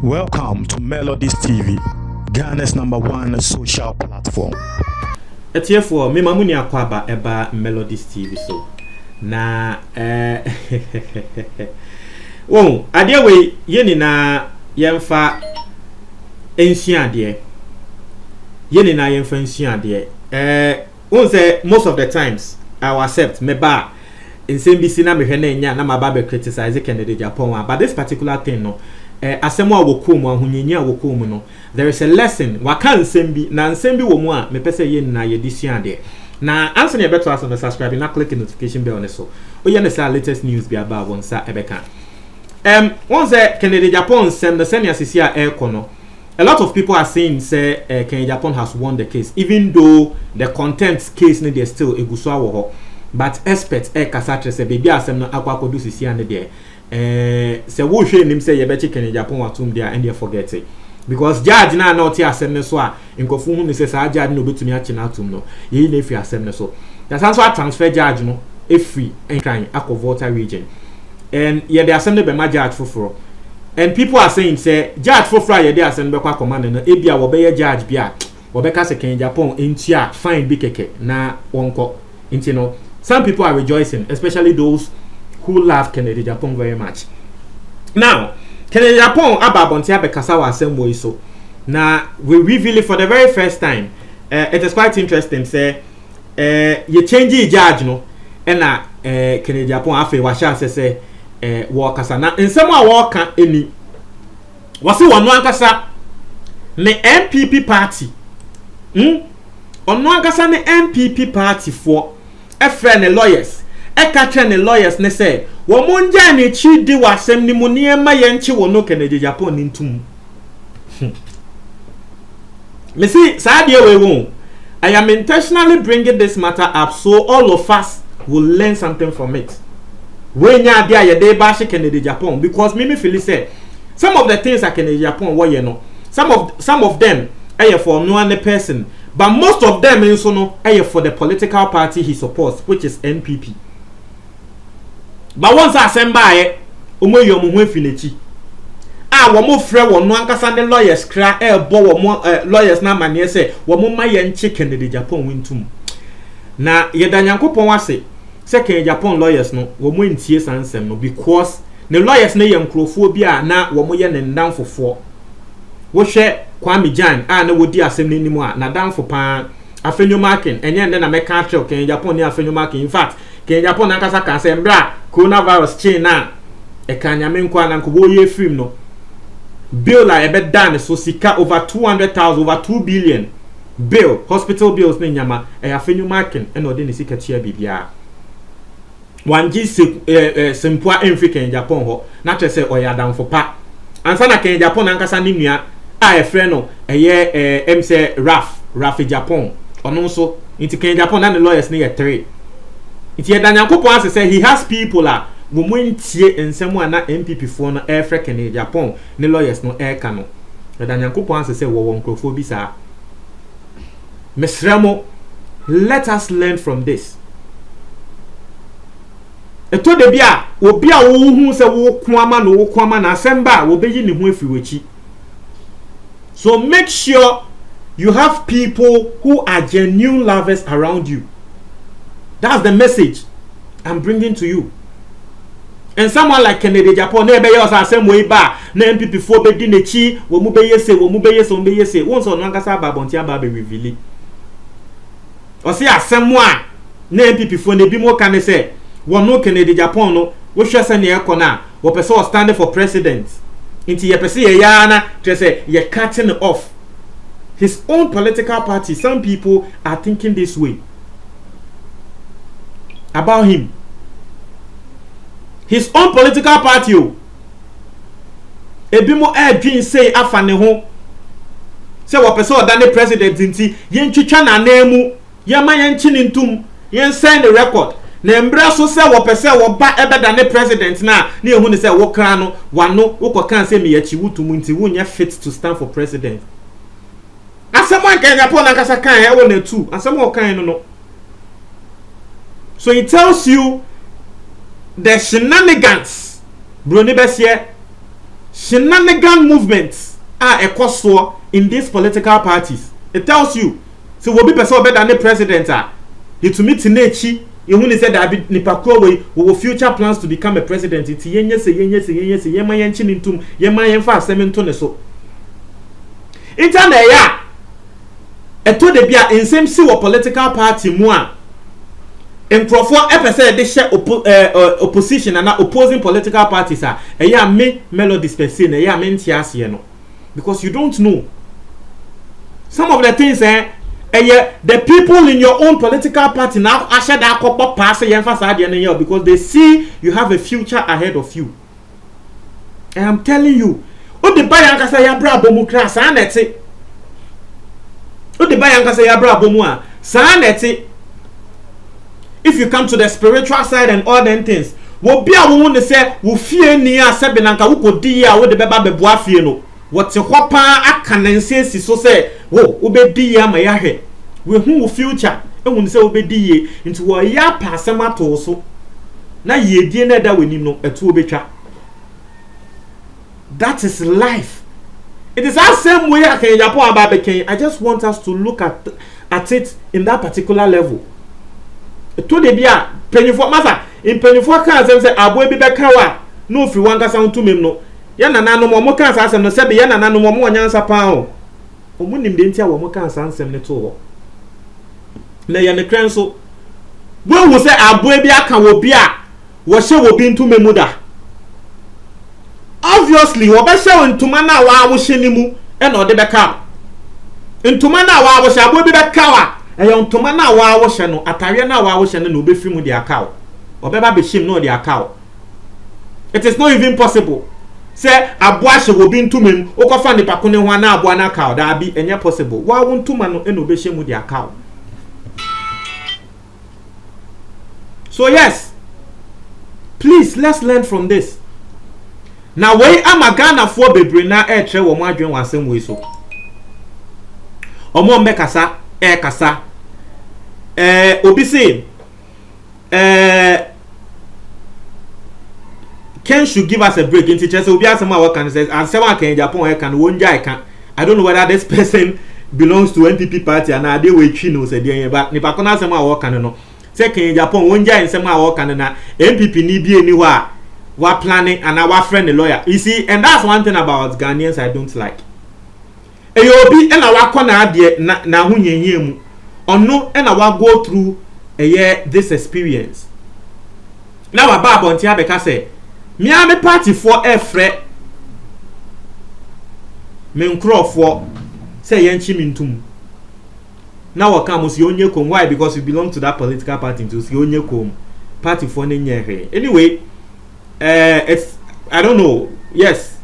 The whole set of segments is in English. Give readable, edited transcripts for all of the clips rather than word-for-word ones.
Welcome to Melodies TV, Ghana's #1 social platform. Etiefo me mamuni akwaba eba Melodies TV so na won ade we yeni na yemfa ensuade yeni na yemfa ensuade won say most of the times I will accept me ba nsembisi na mehwe na nya na maba be criticize Kennedy Japan, but this particular thing no asemo awokom ahunyenye awokom no there is a lesson waka nsembi na nsembi wo mu a mepese ye na ye disuade na answer ne beto aso subscribe na click the notification bell on so oye ne say latest news bi aba won sa ebeka once Kennedy Japan send the senior CCA Ekono, a lot of people are saying say Kennedy Japan has won the case, even though the content case ne there still eguso awo, but experts kasatre say baby asem no akwa kodu CCA ne there say wo hwe nim say ye be Kennedy Japan watum there and they forget it, because judge na not here asem ne so a nkofu hu ne say sa judge no betumi achi na atum no ye na efi asem ne so that's also a transfer judge no efi enkan akọ Volta region, and yeah they asem ne be ma judge foforo, and people are saying say judge foforo ye dey asem be kwa command no ebia wo be ye judge bia wo be ka say Kennedy Japan entia fine bi keke na wonko nti no. Some people are rejoicing, especially those who love Kennedy Japan very much. Now, Kennedy Japan ababonti abekasa wa asem so. Now, we reveal it for the very first time. It is quite interesting. Say, you change the judge no, and Kennedy Japan afe wa sha say wa kasa na nsem a wa ka eni. Wase wono ankasa ne MPP party. Ono ankasa ne MPP party for a friend lawyers. Catch the lawyers ne say wo monja ne chi di wasem ni mu niema ye nchi wo no Kennedy Japan ntum. Me see saade we won. I am intentionally bringing this matter up so all of us will learn something from it. We nya dia ye dey bash Kennedy Japan, because me feel say some of the things that Kennedy Japan what you know, some of them are for no one person, but most of them also no are for the political party he supports, which is NPP. But once I send by omo yo mo finichi wo mo frɛ wo no ankasa ne lawyers kra bo wo mo lawyers na mane say wo mo ma ye nche Kennedy Japan wintum na ye da Nyankopɔn wase say Kennedy Japan lawyers no wo mo ntie sansem no, because ne lawyers na ye nkrofo bi a na wo mo ye ne ndanfofo wo hwɛ Kwame Jan a na wodi asem n'animu a na danfo pa Afenyo Markin enye nde na meka atwe Kennedy Japan ni Afenyo Markin. In fact Kennedy Japan nankasa kan say mbra coronavirus chain na e kan nyame nkwa na nko wo ye film no bill la ebe dan so sika over 200,000 over 2 billion bill hospital bills ne nyama e Afenyo Markin e no de ne sika tia bibia wanji sempoa enfi Kennedy Japan ho na twe say oya danfo pa ansa na Kennedy Japan nankasa ni nua a e frɛ no eye MC Raf Japan ono so nti Kennedy Japan na the lawyers ne ye 3 nti ye da Nyankopɔn ase say he has people a wo mo ntie nsɛm a na MPP fo no e frɛ Kennedy Japan ne lawyers no e ka no da Nyankopɔn ase say wo nkrofo bi saa mesramo. Let us learn from this. Eto de bia obi a wo hu se wo koama no wo koama na asemba wo beyi ne ho afiri wachi. So make sure you have people who are genuine lovers around you. That's the message I'm bringing to you. And someone like Kennedy Japan, ne be yours asem we ba na MPP fo be di nechi wo mu be yese won so no ankasa ba bonti aba be reveal. O se asem a na MPP fo ne bi mo ka ne se wo no Kennedy Japan no wo hwe se ne ekọ na wo pese o stand for president. Inti ye pese ye ya na tre se ye cutting off his own political party. Some people are thinking this way about him. His own political party ebimo edwin say afa ne ho say wo pese o da ne president nti ye ntwitwa na anemu ye ma ye nchi ne ntum ye send the record na mbra so say wo pese wo ba ebeda ne president na ehu ne say wo kra no wano wo kokan say me yachi wutum nti wo nya fit to stand for president. Asemo kan Japan na kasa kan e wo na tu asemo kan no. So it tells you the shenanigans broni besie shenanigan movements are ekoso in these political parties. It tells you so will be person better than the president you to meet Tinechi you who said that nipakro we will future plans to become a president it yenye se yema yenchi nintum yema yenfa asemento ne so internet ya eto de bia nsem si wo political party mu a nkrofo epese de share opposition and opposing political parties eya me melodies per se na eya me ntiase no because you don't know some of the things the people in your own political party now asha da akokpo pass yemfasa de no because they see you have a future ahead of you. I am telling you o de buy ankasa ya bra bomu kra sa na ete o de buy ankasa ya bra bomu a sa na ete. If you come to the spiritual side and all them things wo bia wo ne say wo fie ni a sebe nanka wo kodi a wo de beba beboa fie no what ho pa aka nanse si so say wo obedi ya ma ya hwe we hu wo future ehun say obedi ye nti wo ya pa asema to so na ye die na da wanim no etu obetwa. That is life. It is that same way I can Japan about Bekin. I just want us to look at it in that particular level. To the bia penny for massa in penny for cars and say aboy be bekawa no free one sound to me no yana nano mo kan sa asem no se be yana nano mo nyansa pa o omunim de ntia wo mo kan sa ansem ne to ho na yana kran so wo say aboy bi aka wo bia wo hye wo bi ntume mu da obviously wo be hye ntuma na wa wo hye ni mu e na ode beka ntuma na wa wo hye aboy bi bekawa eyo ntoma na wa wo hye no atare na wa wo hye no na obefiri mu de akaw obeba be shim no de akaw. It is not even possible say aboa hye wo bi ntumem okofa ne pakone ho na aboa na akaw da bi enye possible wa wo ntuma no e na obehye mu de akaw. So yes, please let's learn from this. Now we amagana for bebre na e tre wo mo adwen wasem we so omo mbe kasa kasa obi say Ken should give us a break in teachers obi asema what can say and someone can Japan can wonja can I don't know whether this person belongs to NPP party and they we twi no say dey but nipa kona asema what can no say can Japan wonja nsema what can na NPP ni bi eni ho a wa planning and our friend the lawyer you see and that's one thing about Ghanaians I don't like obi na wa kona ade na ho nyenye mu ono na wa go through this experience now wa ba bonti abeka say me am party for efre me nkrofo say yenchi mintum now wa come si onye kom why because you belong to that political party to si onye kom party for nenye anyway it's I don't know yes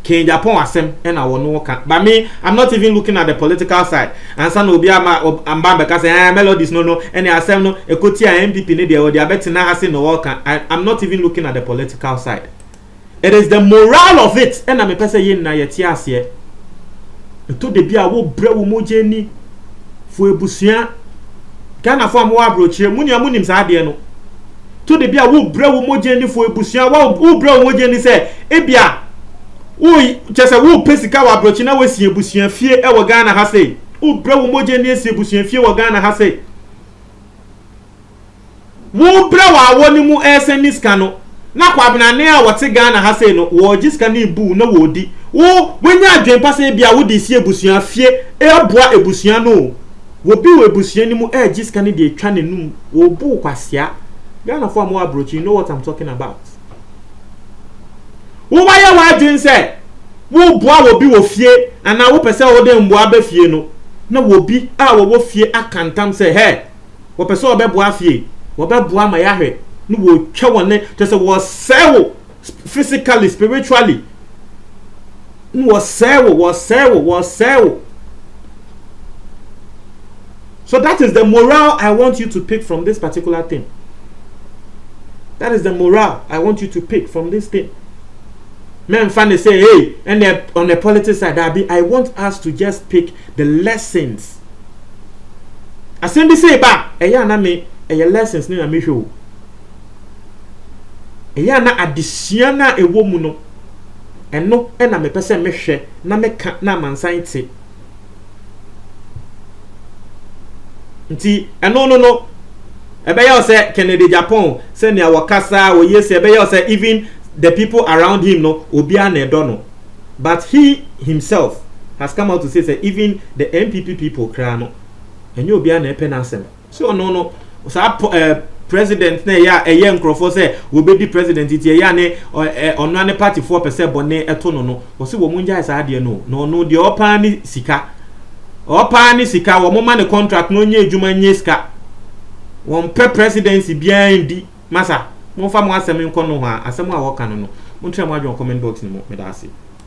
King Japan asem and I will can but me I'm not even looking at the political side and some will be amba because melodies no and asem no ekoti MPP ne dey abeti na ase no can I'm not even looking at the political side. It is the morale of it and I'm person yin na yeti ase to de bia wo bre wo mojeni fo ebusua Ghana fo amwa abrochire munim sa ade no to de bia wo bre wo mojeni fo ebusua wo bre wo mojeni se ebia Ui chese wo pesika wa brochi na wesi ebusua fie e wo Ghana ha sei wo bre wo moje ni esi ebusua fie wo Ghana ha sei wo bre wa woni mu eseniska no na kwa benane a wote Ghana ha sei no wo jiska na ibu na wo di wo wenya adwen pase bia wo di si ebusua fie e aboa ebusua no wo bi wo ebusua ni mu e jiska ni de twa nenum wo bu kwasia Ghana for mo abrochi you know what I'm talking about. Wo ba ya wa adwen se wo boa wo bi wo fie ana wo pese wo de mboa ba fie no na wo bi a wo fie akantam se he wo pese wo be boa fie wo be boa ma ya hwe no wo twa wone to se wo sewo physically spiritually no wo sewo. So that is the morale I want you to pick from this particular thing. That is the morale I want you to pick from this thing. Men finally say, hey, and on the politics side, I want us to just pick the lessons. I simply say, ba, na me, lessons ni na me show. eya na adesua na ewo mu no eno na me pese me hwe na meka na mansan te nti eno no ebeya ose Kennedy Japan say na wakasa o yesi ebeya ose even the people around him no obi na edo no, but he himself has come out to say even the MPP people cry no enye obi na epe na asem so no sa president na ya eye nkrofo say we be the president iti ya ne ono ne party 4% bone eto no wo se wo munja isa ade no de opa ni sika wo moma ne contract no nye adwuma nye sika won pe presidency bia ndi masa mo fa mo asem nko no ho asem a wo ka no mo ntre mo adwon comment box ni mo me da ase.